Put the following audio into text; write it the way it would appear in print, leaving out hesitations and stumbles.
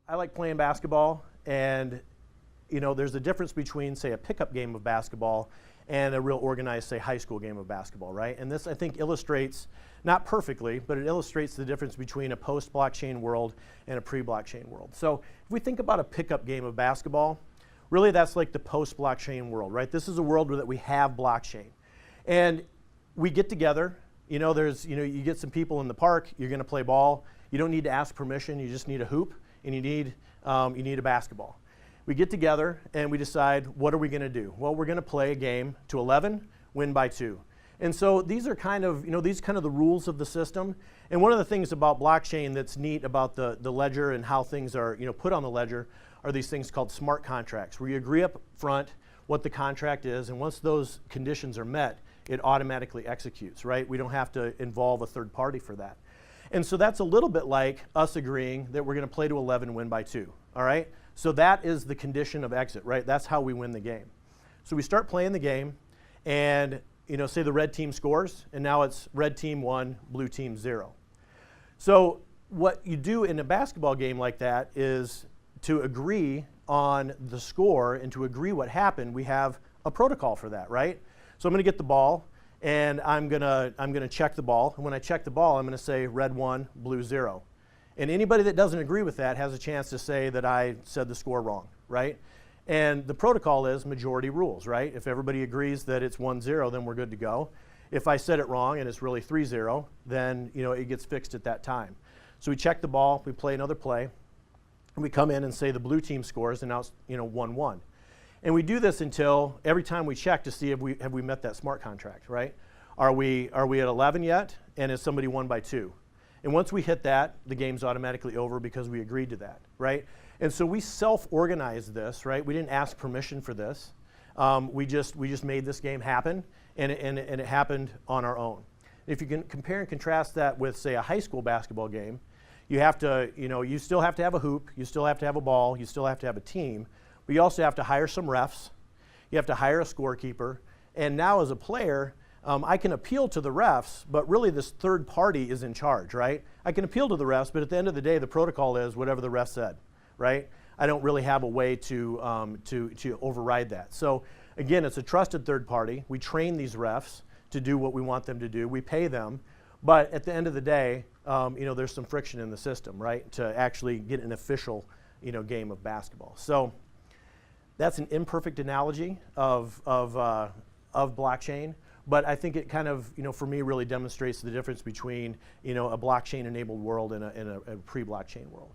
I like playing basketball, and there's a difference between, say, a pickup game of basketball and a real organized, say, high school game of basketball, right? And this, I think, illustrates, not perfectly, but it illustrates the difference between a post-blockchain world and a pre-blockchain world. So if we think about a pickup game of basketball, really that's like the post-blockchain world, right? This is a world that we have blockchain. And we get together, you get some people in the park, you're gonna play ball, you don't need to ask permission, you just need a hoop, and you need a basketball. We get together and we decide, what are we gonna do? Well, we're gonna play a game to 11, win by 2. And so these are kind of, the rules of the system. And one of the things about blockchain that's neat about the ledger and how things are, put on the ledger are these things called smart contracts, where you agree up front what the contract is, and once those conditions are met, it automatically executes, right? We don't have to involve a third party for that. And so that's a little bit like us agreeing that we're gonna play to 11 and win by 2, all right? So that is the condition of exit, right? That's how we win the game. So we start playing the game, and say the red team scores, and now it's red team 1, blue team 0. So what you do in a basketball game like that is to agree on the score and to agree what happened, we have a protocol for that, right? So I'm gonna get the ball, and I'm gonna check the ball, and when I check the ball, I'm gonna say red 1, blue 0. And anybody that doesn't agree with that has a chance to say that I said the score wrong, right? And the protocol is majority rules, right? If everybody agrees that it's 1-0, then we're good to go. If I said it wrong and it's really 3-0, then it gets fixed at that time. So we check the ball, we play another play, and we come in and say the blue team scores, and now it's 1-1. And we do this until every time we check to see if we met that smart contract, right? Are we at 11 yet? And is somebody won by 2? And once we hit that, the game's automatically over because we agreed to that, right? And so we self-organized this, right? We didn't ask permission for this. We just made this game happen, and it happened on our own. If you can compare and contrast that with, say, a high school basketball game, you have to, you still have to have a hoop, you still have to have a ball, you still have to have a team, but you also have to hire some refs, you have to hire a scorekeeper, and now as a player, I can appeal to the refs, but really this third party is in charge, right? I can appeal to the refs, but at the end of the day, the protocol is whatever the ref said, right? I don't really have a way to override that. So again, it's a trusted third party. We train these refs to do what we want them to do. We pay them, but at the end of the day, there's some friction in the system, right? To actually get an official, game of basketball. So that's an imperfect analogy of blockchain. But I think it kind of, for me, really demonstrates the difference between, a blockchain-enabled world and a pre-blockchain world.